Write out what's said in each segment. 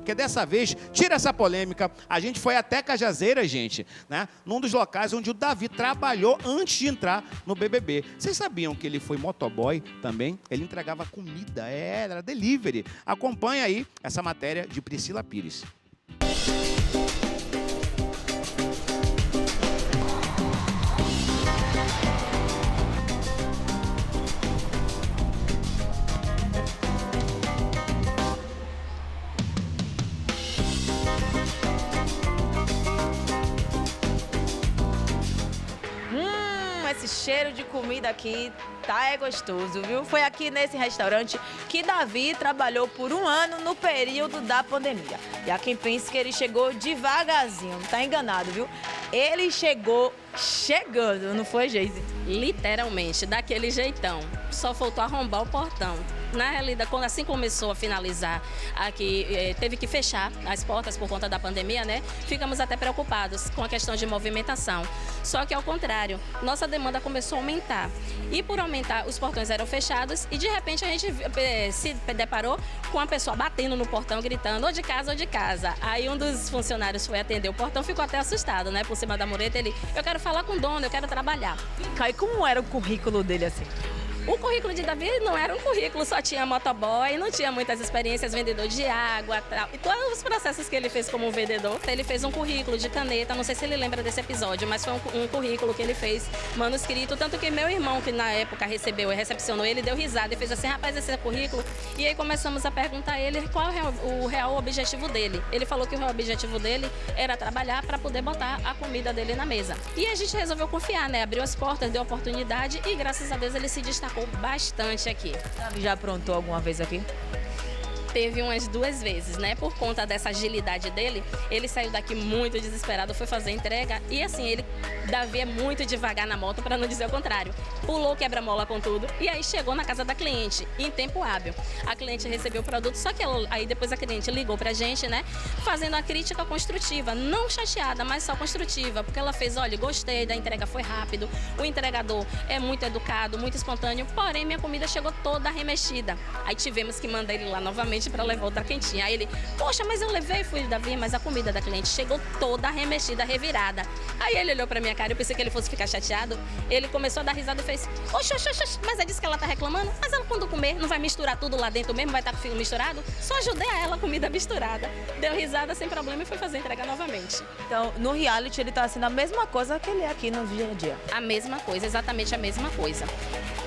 porque dessa vez, tira essa polêmica, a gente foi até Cajazeiras, gente, né? Num dos locais onde o Davi trabalhou antes de entrar no BBB. Vocês sabiam que ele foi motoboy também? Ele entregava comida, era delivery. Acompanha aí essa matéria de Priscila Pires. Esse cheiro de comida aqui tá gostoso, viu? Foi aqui nesse restaurante que Davi trabalhou por 1 ano no período da pandemia. E há quem pense que ele chegou devagarzinho, tá enganado, viu? Ele chegou chegando, não foi, Geise? Literalmente, daquele jeitão. Só faltou arrombar o portão. Na realidade, quando assim começou a finalizar aqui, teve que fechar as portas por conta da pandemia, né? Ficamos até preocupados com a questão de movimentação. Só que ao contrário, nossa demanda começou a aumentar. E por aumentar, os portões eram fechados e de repente a gente se deparou com a pessoa batendo no portão, gritando ou de casa ou de casa. Aí um dos funcionários foi atender o portão, ficou até assustado, né? Por cima da mureta, ele, eu quero falar com o dono, eu quero trabalhar. E como era o currículo dele assim? O currículo de Davi não era um currículo, só tinha motoboy, não tinha muitas experiências, vendedor de água, tal. E todos os processos que ele fez como vendedor, ele fez um currículo de caneta, não sei se ele lembra desse episódio, mas foi um currículo que ele fez manuscrito, tanto que meu irmão, que na época recebeu e recepcionou ele, deu risada e fez assim, rapaz, esse é currículo. E aí começamos a perguntar a ele qual é o real objetivo dele. Ele falou que o real objetivo dele era trabalhar para poder botar a comida dele na mesa. E a gente resolveu confiar, né? Abriu as portas, deu oportunidade e graças a Deus ele se destacou bastante aqui. Davi já aprontou alguma vez aqui? Teve umas 2 vezes, né? Por conta dessa agilidade dele, ele saiu daqui muito desesperado, foi fazer a entrega e assim, Davi é muito devagar na moto, para não dizer o contrário. Pulou quebra-mola com tudo e aí chegou na casa da cliente, em tempo hábil. A cliente recebeu o produto, só que aí depois a cliente ligou pra gente, né? Fazendo a crítica construtiva, não chateada, mas só construtiva, porque ela fez, olha, gostei da entrega, foi rápido, o entregador é muito educado, muito espontâneo, porém minha comida chegou toda arremexida. Aí tivemos que mandar ele lá novamente para levar outra quentinha. Aí ele, poxa, mas eu levei, fui Davi, mas a comida da cliente chegou toda arremexida, revirada. Aí ele olhou pra minha cara, eu pensei que ele fosse ficar chateado. Ele começou a dar risada e fez, oxe, mas é disso que ela tá reclamando? Mas ela quando comer não vai misturar tudo lá dentro mesmo, vai estar com o fio misturado? Só ajudei a ela a comida misturada. Deu risada sem problema e foi fazer a entrega novamente. Então, no reality ele tá assim, a mesma coisa que ele é aqui no dia a dia. A mesma coisa, exatamente a mesma coisa.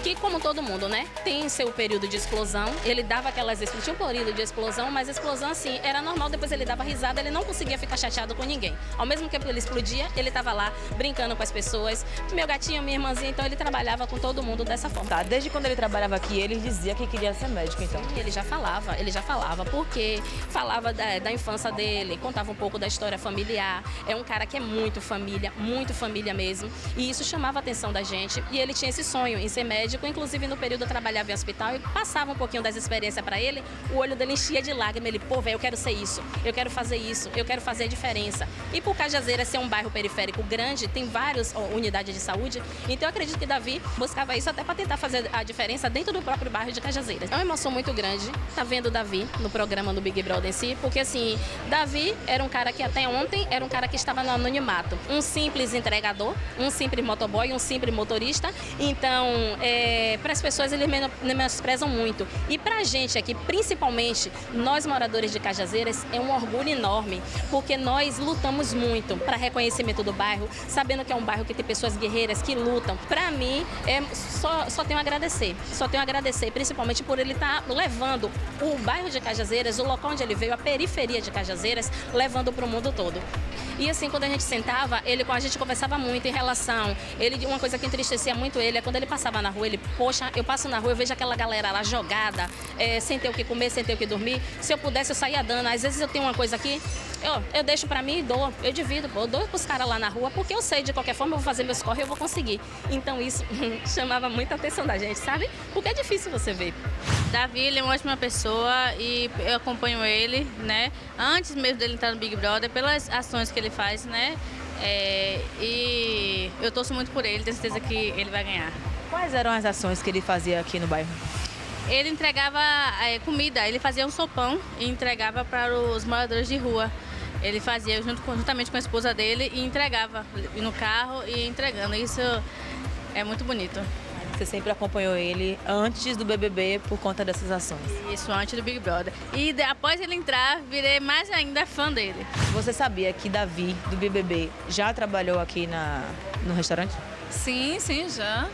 Que como todo mundo, né, tem seu período de explosão, ele dava aquelas, tinha um período de explosão, mas a explosão assim, era normal, depois ele dava risada, ele não conseguia ficar chateado com ninguém. Ao mesmo tempo que ele explodia, ele tava lá brincando com as pessoas, meu gatinho, minha irmãzinha, então ele trabalhava com todo mundo dessa forma. Tá, desde quando ele trabalhava aqui, ele dizia que queria ser médico, então? Ele já falava, porque falava da infância dele, contava um pouco da história familiar, é um cara que é muito família mesmo, e isso chamava a atenção da gente, e ele tinha esse sonho em ser médico, inclusive no período eu trabalhava em hospital e passava um pouquinho das experiências para ele, o olho dele enchia de lágrimas, ele, pô, velho, eu quero ser isso, eu quero fazer isso, eu quero fazer a diferença. E por Cajazeiras ser um bairro periférico grande, tem várias unidades de saúde, então eu acredito que Davi buscava isso até para tentar fazer a diferença dentro do próprio bairro de Cajazeiras. É uma emoção muito grande tá vendo o Davi no programa do Big Brother em si, porque assim, Davi era um cara que até ontem era um cara que estava no anonimato, um simples entregador, um simples motoboy, um simples motorista, então para as pessoas eles menosprezam muito. E para a gente aqui, principalmente nós moradores de Cajazeiras, é um orgulho enorme, porque nós lutamos muito para reconhecimento do bairro, sabendo que é um bairro que tem pessoas guerreiras que lutam. Para mim, só tenho a agradecer, principalmente por ele estar levando o bairro de Cajazeiras, o local onde ele veio, a periferia de Cajazeiras, levando para o mundo todo. E assim, quando a gente sentava, a gente conversava muito em relação, uma coisa que entristecia muito ele é quando ele passava na rua, ele, poxa, eu passo na rua, eu vejo aquela galera lá jogada, sem ter o que comer, sem ter o que dormir, se eu pudesse eu saía dando, às vezes eu tenho uma coisa aqui, eu deixo pra mim e dou, eu divido, eu dou pros caras lá na rua, porque eu sei, de qualquer forma eu vou fazer meus corre e eu vou conseguir. Então isso chamava muita atenção da gente, sabe? Porque é difícil você ver. Davi, ele é uma ótima pessoa e eu acompanho ele, né? Antes mesmo dele entrar no Big Brother, pelas ações que ele faz, né? E eu torço muito por ele, tenho certeza que ele vai ganhar. Quais eram as ações que ele fazia aqui no bairro? ele entregava comida, ele fazia um sopão e entregava para os moradores de rua. Ele fazia juntamente com a esposa dele e entregava no carro e entregando. Isso é muito bonito. Você sempre acompanhou ele antes do BBB por conta dessas ações. Isso, antes do Big Brother. E após ele entrar, virei mais ainda fã dele. Você sabia que Davi, do BBB, já trabalhou aqui no restaurante? Sim, já.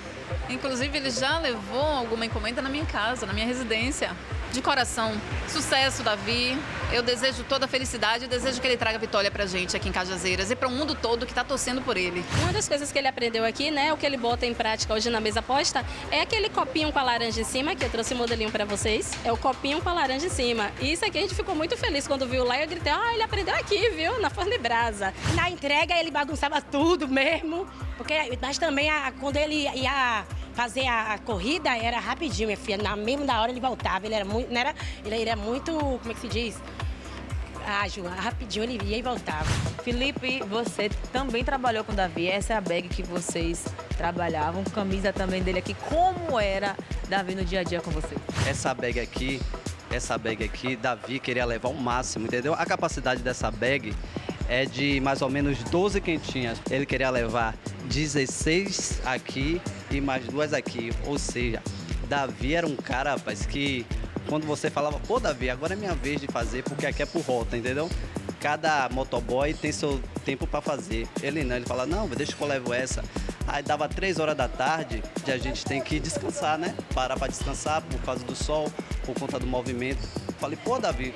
Inclusive, ele já levou alguma encomenda na minha casa, na minha residência. De coração, sucesso, Davi. Eu desejo toda a felicidade, eu desejo que ele traga vitória pra gente aqui em Cajazeiras e para o mundo todo que tá torcendo por ele. Uma das coisas que ele aprendeu aqui, né, o que ele bota em prática hoje na mesa posta, é aquele copinho com a laranja em cima, que eu trouxe um modelinho pra vocês. É o copinho com a laranja em cima. E isso aqui a gente ficou muito feliz quando viu lá e eu gritei, ele aprendeu aqui, viu, na Forno e Brasa. Na entrega ele bagunçava tudo mesmo, porque mas também quando ele ia fazer a corrida era rapidinho, minha filha. Mesmo na hora ele voltava, ele era muito, como é que se diz? Ágil, rapidinho ele ia e voltava. Felipe, você também trabalhou com o Davi. Essa é a bag que vocês trabalhavam. Camisa também dele aqui. Como era Davi no dia a dia com você? Essa bag aqui, Davi queria levar o máximo, entendeu? A capacidade dessa bag é de mais ou menos 12 quentinhas. Ele queria levar 16 aqui e mais 2 aqui. Ou seja, Davi era um cara, rapaz, que quando você falava, pô, Davi, agora é minha vez de fazer, porque aqui é por rota, entendeu? Cada motoboy tem seu tempo para fazer. Ele não, ele fala, não, deixa que eu levo essa. Aí dava 3 horas da tarde, e a gente tem que descansar, né? Parar para descansar por causa do sol, por conta do movimento. Falei, pô, Davi,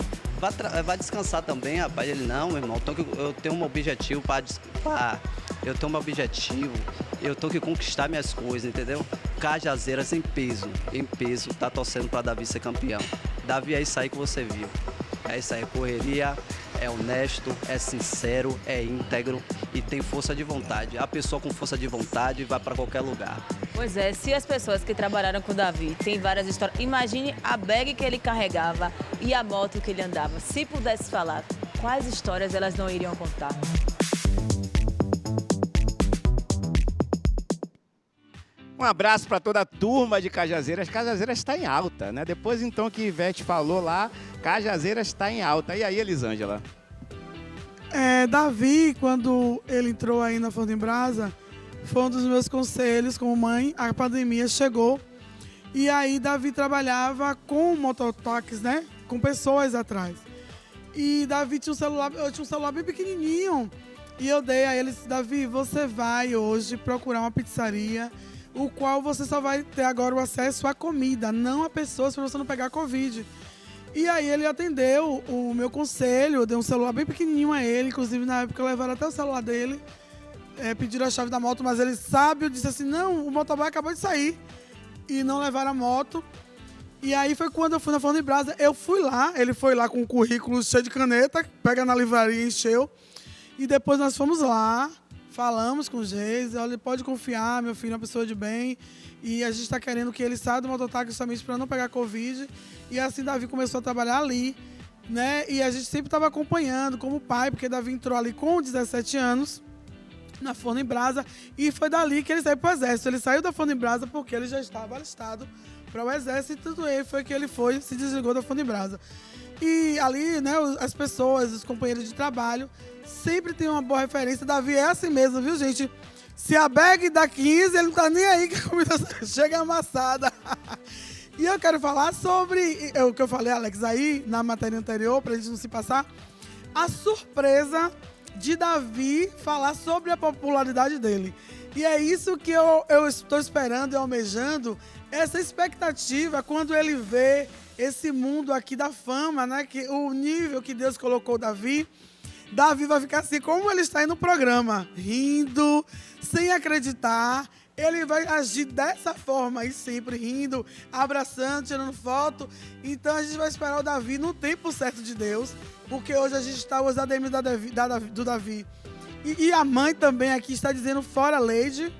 vai descansar também, rapaz. Ele, não, meu irmão, eu tenho um objetivo eu tenho um objetivo, eu tenho que conquistar minhas coisas, entendeu? Cajazeiras em peso, tá torcendo para Davi ser campeão. Davi é isso aí que você viu. É isso aí, correria, é honesto, é sincero, é íntegro e tem força de vontade. A pessoa com força de vontade vai para qualquer lugar. Pois é, se as pessoas que trabalharam com o Davi têm várias histórias, imagine a bag que ele carregava e a moto que ele andava. Se pudesse falar, quais histórias elas não iriam contar? Um abraço para toda a turma de Cajazeiras. Cajazeiras está em alta, né? Depois então que Ivete falou lá, Cajazeiras está em alta. E aí, Elisângela? Davi, quando ele entrou aí na Forno em Brasa, foi um dos meus conselhos como mãe. A pandemia chegou e aí Davi trabalhava com mototáxis, né? Com pessoas atrás. E Davi tinha eu tinha um celular bem pequenininho e eu dei a ele, Davi, você vai hoje procurar uma pizzaria o qual você só vai ter agora o acesso à comida, não a pessoas, para você não pegar Covid. E aí ele atendeu o meu conselho, eu dei um celular bem pequenininho a ele, inclusive na época levaram até o celular dele, pediram a chave da moto, mas ele sábio disse assim, não, o motoboy acabou de sair, e não levaram a moto. E aí foi quando eu fui na Forno em Brasa, eu fui lá, ele foi lá com o currículo cheio de caneta, pega na livraria e encheu, e depois nós fomos lá, falamos com o Geis, olha, pode confiar, meu filho é uma pessoa de bem, e a gente está querendo que ele saia do mototáxi justamente para não pegar Covid, e assim Davi começou a trabalhar ali, né, e a gente sempre estava acompanhando como pai, porque Davi entrou ali com 17 anos, na Forno em Brasa, e foi dali que ele saiu para o Exército. Ele saiu da Forno em Brasa porque ele já estava alistado para o Exército, e tudo aí foi que ele se desligou da Forno em Brasa. E ali, né, as pessoas, os companheiros de trabalho, sempre tem uma boa referência. Davi é assim mesmo, viu, gente? Se a bag dá 15, ele não tá nem aí que a comida chega amassada. E eu quero falar sobre o que eu falei, Alex, aí na matéria anterior, pra gente não se passar, a surpresa de Davi falar sobre a popularidade dele. E é isso que eu estou esperando e almejando, essa expectativa quando ele vê esse mundo aqui da fama, né? Que o nível que Deus colocou Davi vai ficar assim, como ele está aí no programa, rindo, sem acreditar. Ele vai agir dessa forma aí sempre, rindo, abraçando, tirando foto. Então a gente vai esperar o Davi no tempo certo de Deus, porque hoje a gente está os ADM do Davi. E a mãe também aqui está dizendo fora Leide,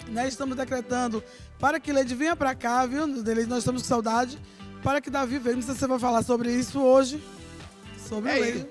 né? Estamos decretando para que Leide venha para cá, viu? Nós estamos com saudade, para que Davi venha. Não sei se você vai falar sobre isso hoje, sobre Leide.